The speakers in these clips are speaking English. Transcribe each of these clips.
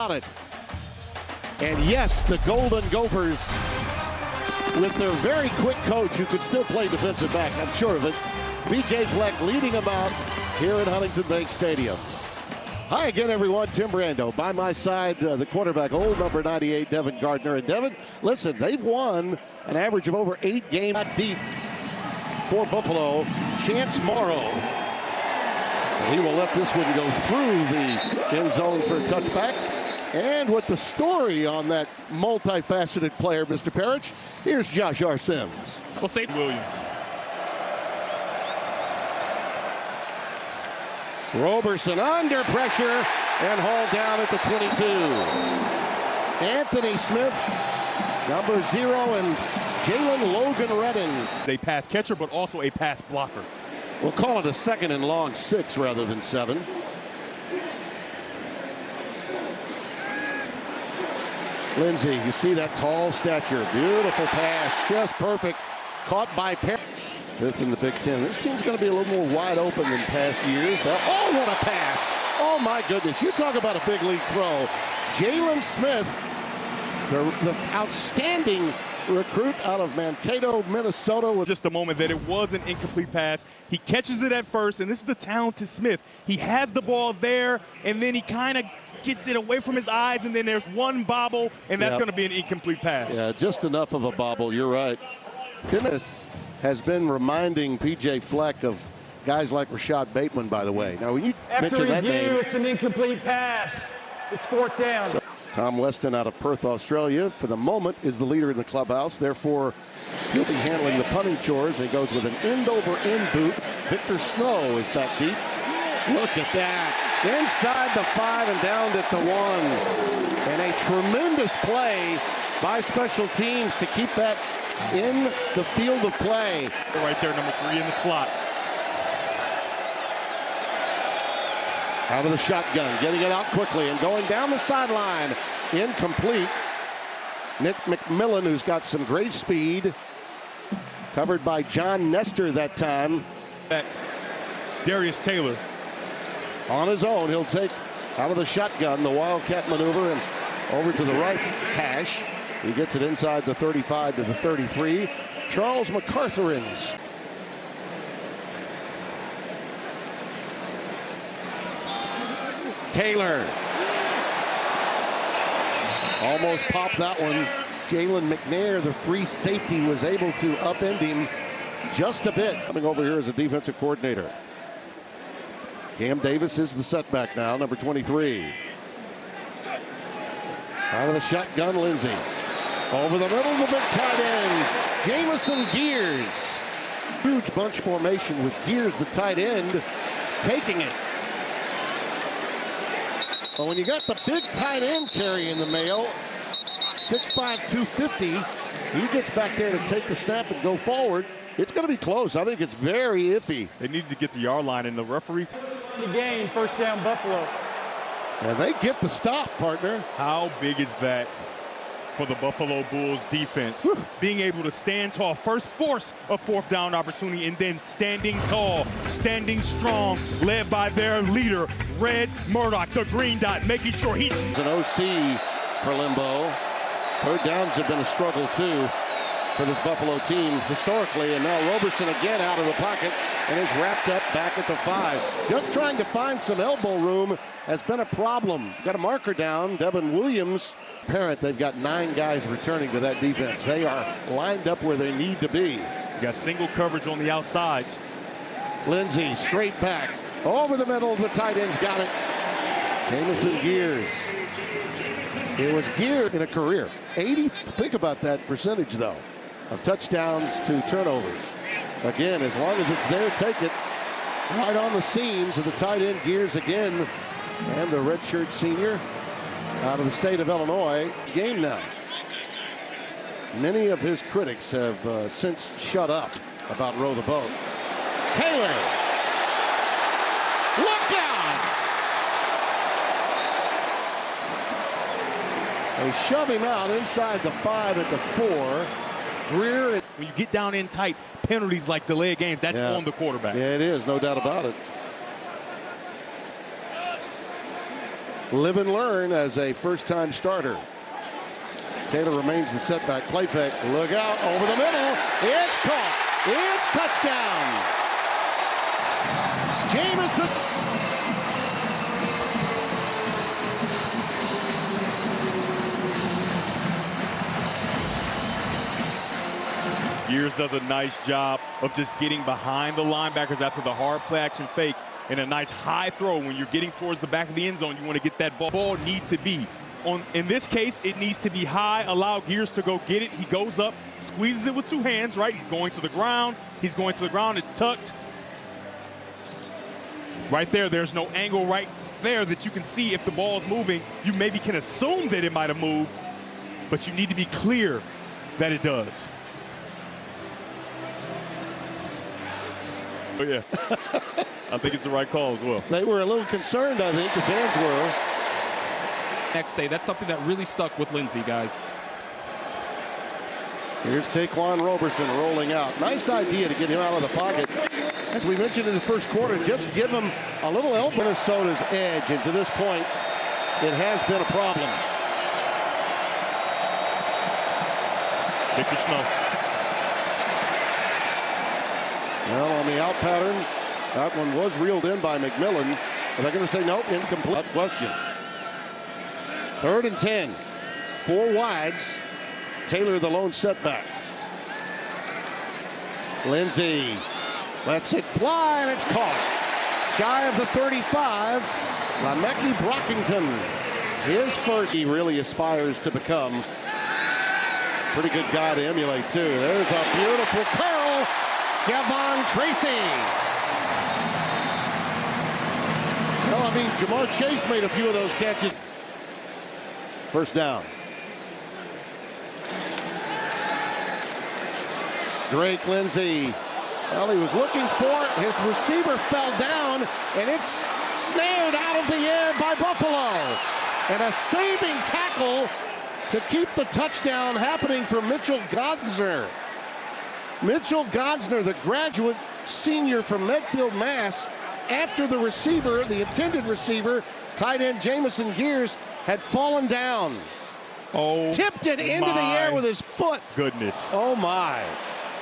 it. And yes, the Golden Gophers, with their very quick coach who could still play defensive back, I'm sure of it, B.J. Fleck leading them out here at Huntington Bank Stadium. Hi again, everyone. Tim Brando by my side, the quarterback, old number 98, Devin Gardner. And Devin, listen, they've won an average of over 8 games deep for Buffalo. Chance Morrow. He will let this one go through the end zone for a touchback. And with the story on that multifaceted player, Mr. Parrish, here's Josh R. Sims. We'll say Williams. Roberson under pressure and hauled down at the 22. Anthony Smith, number 0, and Jalen Logan Redden. A pass catcher, but also a pass blocker. We'll call it a 2nd and long 6 rather than 7. Lindsey, you see that tall stature. Beautiful pass, just perfect. Caught by Parrish. 5th in the Big Ten. This team's going to be a little more wide open than past years. Oh, what a pass. Oh, my goodness. You talk about a big league throw. Jalen Smith, the outstanding recruit out of Mankato, Minnesota. With just a moment that it was an incomplete pass. He catches it at first, and this is the talented Smith. He has the ball there, and then he kind of gets it away from his eyes, and then there's one bobble, and that's going to be an incomplete pass. Yeah, just enough of a bobble. You're right. Smith has been reminding P.J. Fleck of guys like Rashad Bateman, by the way. Now, when you mention that name, it's an incomplete pass. It's 4th down. So, Tom Weston out of Perth, Australia, for the moment is the leader in the clubhouse. Therefore, he'll be handling the punting chores. He goes with an end-over-end boot. Victor Snow is back deep. Look at that. Inside the 5 and down at the 1. And a tremendous play by special teams to keep that in the field of play. Right there, number 3 in the slot. Out of the shotgun, getting it out quickly and going down the sideline. Incomplete. Nick McMillan, who's got some great speed. Covered by John Nestor that time. Darius Taylor. On his own, he'll take out of the shotgun the Wildcat maneuver and over to the right hash. He gets it inside the 35 to the 33. Charles McCartherins. Taylor. Almost popped that one. Jalen McNair, the free safety, was able to upend him just a bit. Coming over here as a defensive coordinator. Cam Davis is the setback now, number 23. Out of the shotgun, Lindsey. Over the middle, the big tight end, Jamison Gears. Huge bunch formation with Gears, the tight end, taking it. But when you got the big tight end carrying the mail, 6'5", 250, he gets back there to take the snap and go forward. It's going to be close. I think it's very iffy. They needed to get the yard line, and the referees. The game, 1st down Buffalo. And they get the stop, partner. How big is that for the Buffalo Bulls defense? Whew. Being able to stand tall, first force a 4th down opportunity, and then standing tall, standing strong, led by their leader, Red Murdoch, the green dot, making sure he's an OC for Limbo. 3rd downs have been a struggle, too, for this Buffalo team historically, and now Roberson again out of the pocket and is wrapped up back at the 5. Just trying to find some elbow room has been a problem. Got a marker down, Devin Williams. Parent, they've got 9 guys returning to that defense. They are lined up where they need to be. You got single coverage on the outsides. Lindsey straight back over the middle. The tight end's got it. Jamison Gears. It was Gears in a career. 80. Think about that percentage though, of touchdowns to turnovers. Again, as long as it's there, take it. Right on the seam to the tight end, Gears again. And the redshirt senior out of the state of Illinois. Game now. Many of his critics have since shut up about row the boat. Taylor. Look out! They shove him out inside the 5 at the 4. Greer. When you get down in tight, penalties like delay games, that's on the quarterback. Yeah, it is, no doubt about it. live and learn as a first-time starter. Taylor remains the setback. Play fake. Look out. Over the middle. It's caught. It's touchdown. Jamison. Gears does a nice job of just getting behind the linebackers after the hard play action fake and a nice high throw. When you're getting towards the back of the end zone, you want to get that ball. Ball needs to be on. In this case, it needs to be high. Allow Gears to go get it. He goes up, squeezes it with two hands. Right, he's going to the ground. He's going to the ground. It's tucked. Right there, there's no angle right there that you can see if the ball is moving. You maybe can assume that it might have moved, but you need to be clear that it does. Oh, yeah. I think it's the right call as well. They were a little concerned, I think, the fans were. Next day, that's something that really stuck with Lindsey, guys. Here's Taquan Roberson rolling out. Nice idea to get him out of the pocket. As we mentioned in the first quarter, just give him a little help. Minnesota's edge, and to this point, it has been a problem. Victor Snow. Well, on the out pattern, that one was reeled in by McMillan. Are they going to say no? Incomplete. That question. 3rd and 10. 4 wides. Taylor the lone setback. Lindsey lets it fly, and it's caught. Shy of the 35. Lamecki Brockington. His first. He really aspires to become. Pretty good guy to emulate, too. There's a beautiful curl. Javon Tracy. Well, I mean, Jamar Chase made a few of those catches. First down. Drake Lindsey. Well, he was looking for it. His receiver fell down, and it's snared out of the air by Buffalo. And a saving tackle to keep the touchdown happening for Mitchell Godsner. Mitchell Godsner, the graduate senior from Medfield, Mass, after the receiver, the intended receiver, tight end Jamison Gears, had fallen down. Oh, tipped it into the air with his foot. Goodness. Oh, my.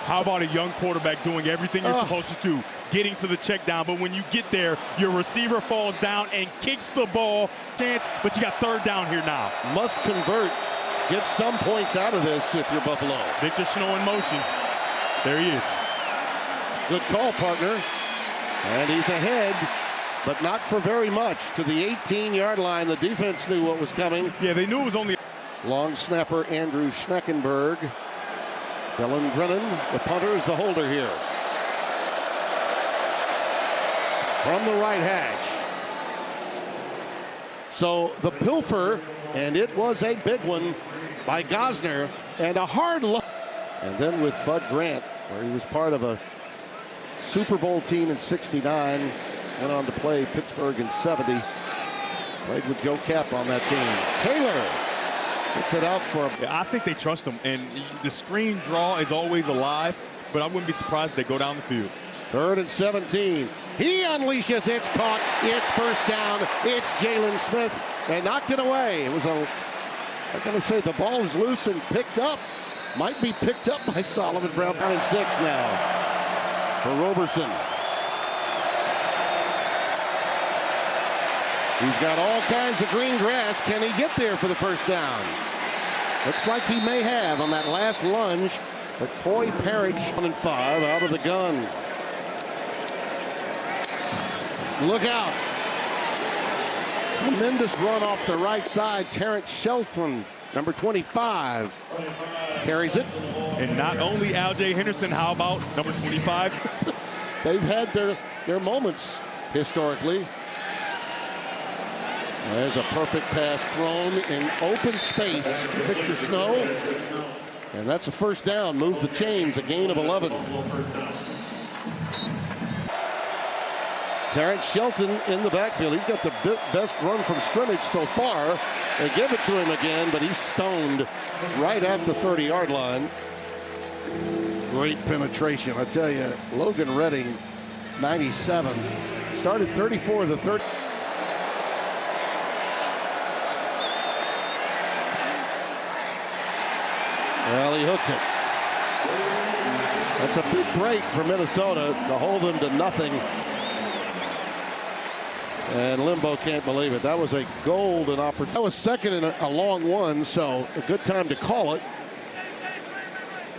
How about a young quarterback doing everything you're supposed to do, getting to the check down, but when you get there, your receiver falls down and kicks the ball. Chance, but you got 3rd down here now. Must convert. Get some points out of this if you're Buffalo. Victor Snow in motion. There he is. Good call, partner. And he's ahead, but not for very much. To the 18-yard line, the defense knew what was coming. Yeah, they knew it was only. Long snapper Andrew Schneckenberg. Dylan Brennan, the punter, is the holder here. From the right hash. So the pilfer, and it was a big one by Gosner, and a hard look. And then with Bud Grant, where he was part of a Super Bowl team in '69, went on to play Pittsburgh in '70. Played with Joe Kapp on that team. Taylor gets it out for him. Yeah, I think they trust him, and the screen draw is always alive, but I wouldn't be surprised if they go down the field. 3rd and 17. He unleashes. It's caught. It's first down. It's Jalen Smith. They knocked it away. It was I'm going to say the ball is loose and picked up. Might be picked up by Solomon Brown. 9-6 now for Roberson. He's got all kinds of green grass. Can he get there for the first down? Looks like he may have on that last lunge. But Coy Parrish 1-5 out of the gun. Look out. Tremendous run off the right side. Terrence Shelton, number 25, carries it. And not only Al-J Henderson, how about number 25? They've had their moments historically. There's a perfect pass thrown in open space to Victor Snow. And that's a first down. Move the chains, a gain of 11. Terrence Shelton in the backfield. He's got the best run from scrimmage so far. They give it to him again, but he's stoned right at the 30-yard line. Great penetration. I tell you, Logan Redding, 97. Started 34 of the 30. Well, he hooked it. That's a big break for Minnesota to hold them to nothing. And Limbo can't believe it. That was a golden opportunity. That was second in a long one, so a good time to call it.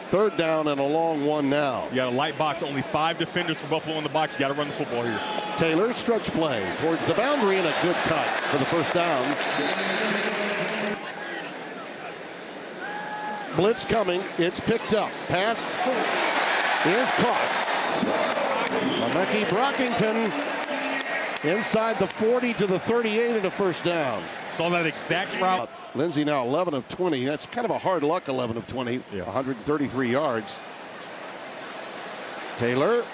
Third down and a long one now. You got a light box, only 5 defenders for Buffalo in the box. You got to run the football here. Taylor, stretch play towards the boundary and a good cut for the first down. Blitz coming. It's picked up. Pass is caught. Le'Meke Brockington inside the 40 to the 38 and a first down. Saw that exact route. Lindsey now 11 of 20. That's kind of a hard luck 11 of 20. Yeah. 133 yards. Taylor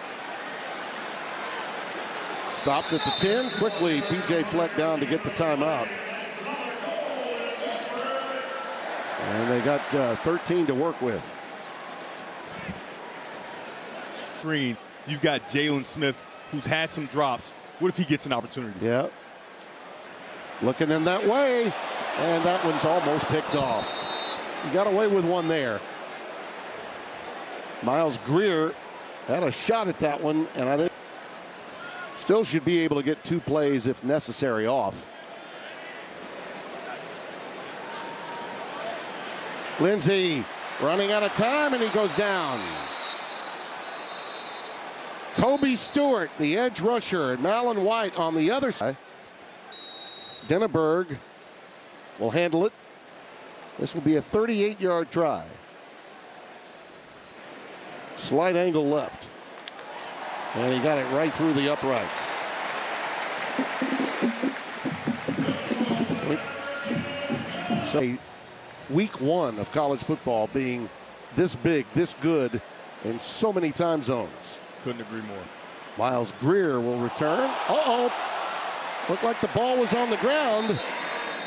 stopped at the 10. Quickly, P.J. Fleck down to get the timeout. And they got 13 to work with. Green, you've got Jalen Smith, who's had some drops. What if he gets an opportunity? Yeah. Looking in that way. And that one's almost picked off. He got away with one there. Miles Greer had a shot at that one, and I think still should be able to get 2 plays if necessary off. Lindsey running out of time, and he goes down. Kobe Stewart, the edge rusher, and Malin White on the other side. Denneberg will handle it. This will be a 38-yard try. Slight angle left. And he got it right through the uprights. So week 1 of college football being this big, this good, in so many time zones. Couldn't agree more. Miles Greer will return. Uh-oh. Looked like the ball was on the ground,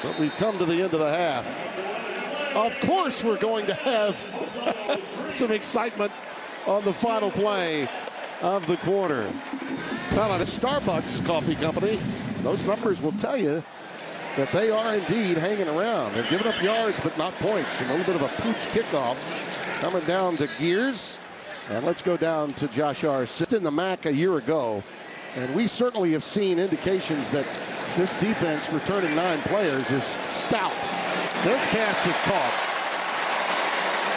but we've come to the end of the half. Of course we're going to have some excitement on the final play of the quarter. Well, at a Starbucks coffee company, those numbers will tell you that they are indeed hanging around. They're giving up yards, but not points. And a little bit of a pooch kickoff coming down to Gears. And let's go down to Josh R. In the MAC a year ago. And we certainly have seen indications that this defense, returning 9 players, is stout. This pass is caught.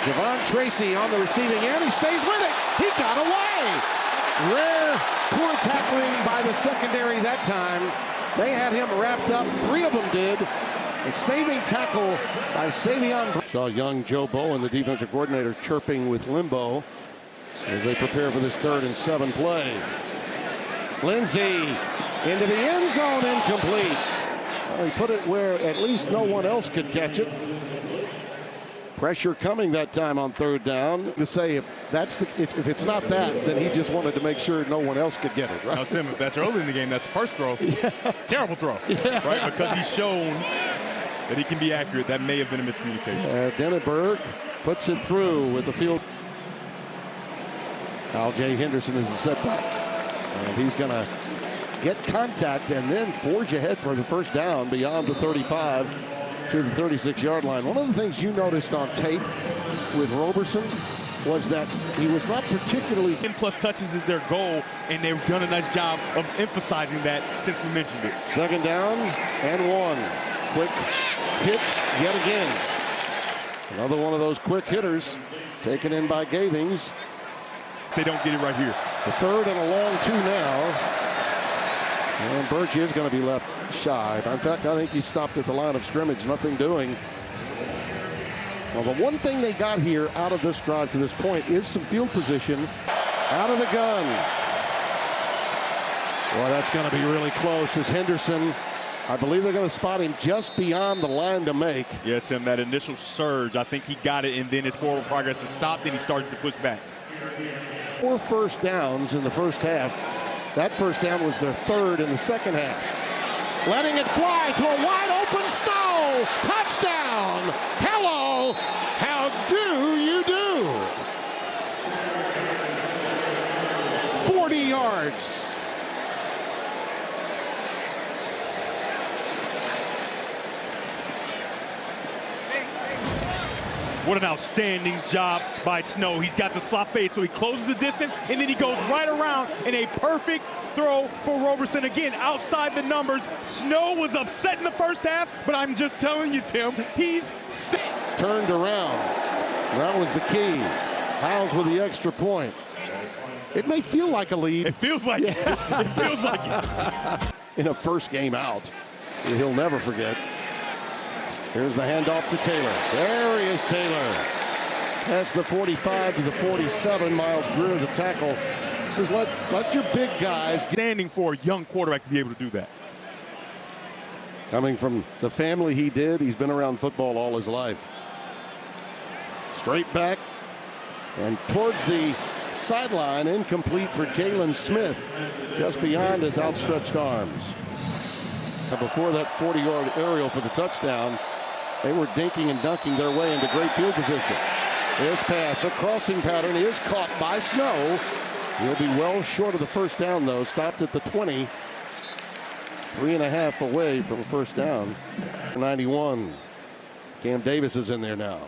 Javon Tracy on the receiving end. He stays with it. He got away. Rare, poor tackling by the secondary that time. They had him wrapped up. 3 of them did. A saving tackle by Savion. Saw young Joe Bowen, the defensive coordinator, chirping with Limbo as they prepare for this 3rd and 7 play. Lindsey into the end zone, incomplete. Well, he put it where at least no one else could catch it. Pressure coming that time on 3rd down. To say if it's not that, then he just wanted to make sure no one else could get it, right? Now, Tim, if that's early in the game, that's the first throw. Yeah. Terrible throw, yeah. Right? Because he's shown that he can be accurate. That may have been a miscommunication. Denneberg puts it through with the field. Kyle J. Henderson is the setback. And he's going to get contact and then forge ahead for the first down beyond the 35 to the 36-yard line. One of the things you noticed on tape with Roberson was that he was not particularly... 10+ touches is their goal, and they've done a nice job of emphasizing that since we mentioned it. 2nd down and 1. Quick pitch yet again. Another one of those quick hitters taken in by Gathings. They don't get it right here. The 3rd and a long 2 now. And Birch is going to be left shy. In fact, I think he stopped at the line of scrimmage, nothing doing. Well, the one thing they got here out of this drive to this point is some field position. Out of the gun. Well, that's going to be really close as Henderson, I believe they're going to spot him just beyond the line to make. Yeah, Tim, that initial surge, I think he got it, and then his forward progress has stopped, and he started to push back. 4 first downs in the first half. That first down was their 3rd in the second half. Letting it fly to a wide open Snow. Touchdown. Hello. How do you do? 40 yards. What an outstanding job by Snow. He's got the slot fade, so he closes the distance, and then he goes right around in a perfect throw for Roberson. Again, outside the numbers. Snow was upset in the first half, but I'm just telling you, Tim, he's sick. Turned around. That was the key. Howes with the extra point. It may feel like a lead. It feels like it. It feels like it. In a first game out. He'll never forget. Here's the handoff to Taylor. There he is, Taylor. That's the 45 to the 47. Miles Greer, the tackle. Says let your big guys get. Standing for a young quarterback to be able to do that. Coming from the family he did, he's been around football all his life. Straight back and towards the sideline, incomplete for Jalen Smith, just beyond his outstretched arms. Now before that 40-yard aerial for the touchdown, they were dinking and dunking their way into great field position. This pass, a crossing pattern, is caught by Snow. He'll be well short of the first down, though. Stopped at the 20. 3.5 away from a first down. 91. Cam Davis is in there now.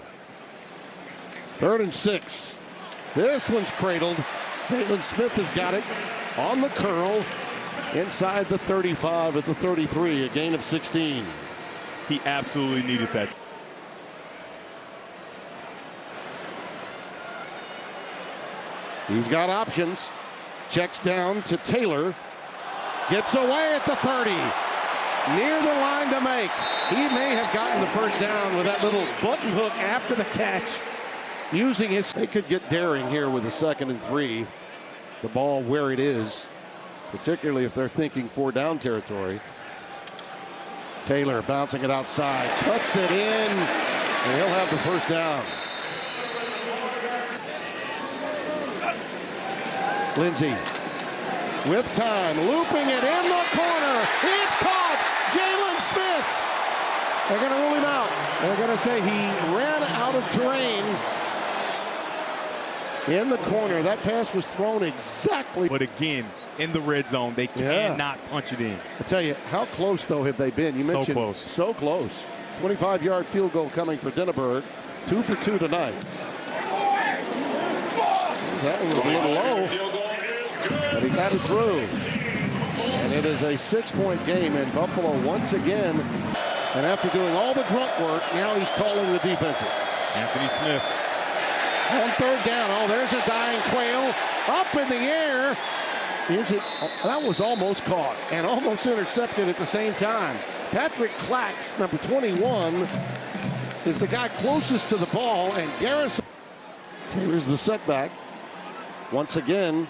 3rd and 6. This one's cradled. Jalen Smith has got it on the curl inside the 35 at the 33, a gain of 16. He absolutely needed that. He's got options. Checks down to Taylor. Gets away at the 30. Near the line to make. He may have gotten the first down with that little button hook after the catch. Using his, they could get daring here with a 2nd and 3. The ball where it is, particularly if they're thinking 4-down territory. Taylor bouncing it outside, cuts it in, and he'll have the first down. Lindsey with time, looping it in the corner. It's caught. Jalen Smith. They're going to rule him out. They're going to say he ran out of terrain in the corner. That pass was thrown exactly. But again, in the red zone, they cannot punch it in. I tell you, how close, though, have they been? You mentioned so close. So close. 25-yard field goal coming for Dinneberg. 2 for 2 tonight. That one was a little low, but he got it through. And it is a 6-point game in Buffalo once again. And after doing all the grunt work, now he's calling the defenses. Anthony Smith. On 3rd down. Oh, there's a dying Quail. Up in the air. Is it? That was almost caught and almost intercepted at the same time. Patrick Clax, number 21, is the guy closest to the ball, and Garrison. Taylor's the setback. Once again,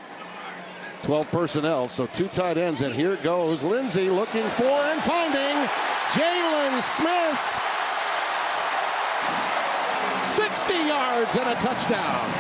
12 personnel, so 2 tight ends, and here it goes. Lindsey looking for and finding Jalen Smith. 60 yards and a touchdown.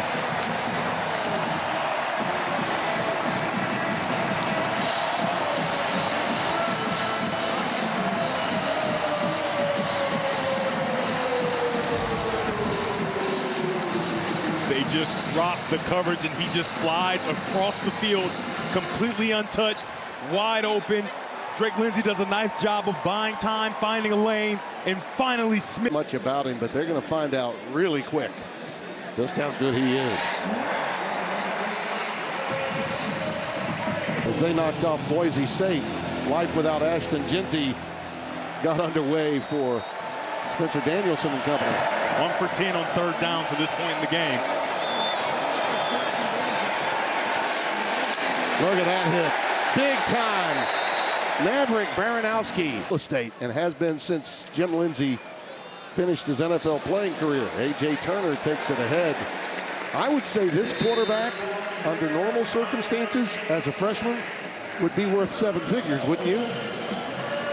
They just drop the coverage, and he just flies across the field, completely untouched, wide open. Drake Lindsey does a nice job of buying time, finding a lane, and finally Smith. Much about him, but they're going to find out really quick just how good he is. As they knocked off Boise State, life without Ashton Genty got underway for Spencer Danielson and company. 1 for 10 on 3rd down to this point in the game. Look at that hit. Big time. Maverick Baranowski. Estate, and has been since Jim Lindsey finished his NFL playing career. A.J. Turner takes it ahead. I would say this quarterback, under normal circumstances, as a freshman, would be worth 7 figures, wouldn't you?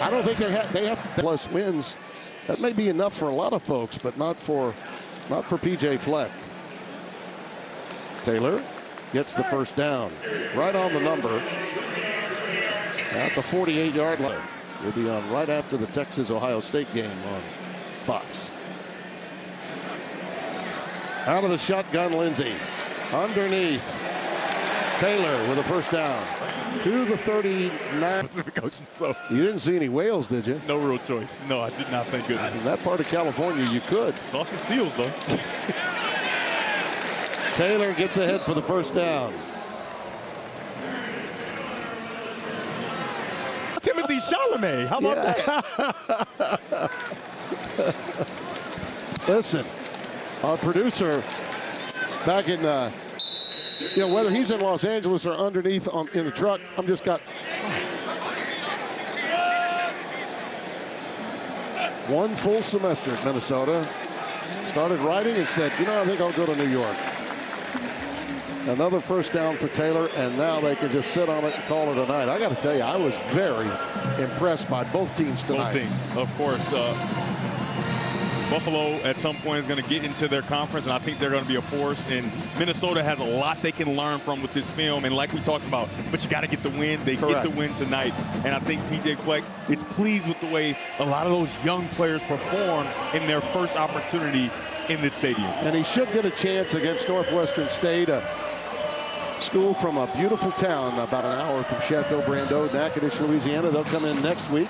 I don't think they have plus wins. That may be enough for a lot of folks, but not for P.J. Fleck. Taylor gets the first down. Right on the number. At the 48-yard line. We'll be on right after the Texas-Ohio State game on Fox. Out of the shotgun, Lindsey. Underneath. Taylor with a first down to the 39. Pacific Ocean, so You didn't see any whales, did you? no real choice. No, I did not, thank goodness. In that part of California, you could. Saw some seals, though. Taylor gets ahead for the first down. Timothy Chalamet, how about that? Listen, our producer back in, whether he's in Los Angeles or underneath in the truck, I'm just got one full semester at Minnesota. Started writing and said, I think I'll go to New York. Another first down for Taylor, and now they can just sit on it and call it a night. I got to tell you, I was very impressed by both teams tonight. Both teams, of course. Buffalo at some point is going to get into their conference, and I think they're going to be a force. And Minnesota has a lot they can learn from with this film, and like we talked about, but you got to get the win. They Correct. get the win tonight, and I think P.J. Fleck is pleased with the way a lot of those young players performed in their first opportunity in this stadium. And he should get a chance against Northwestern State, a school from a beautiful town about an hour from Chateau Brando, Natchitoches, Louisiana. They'll come in next week.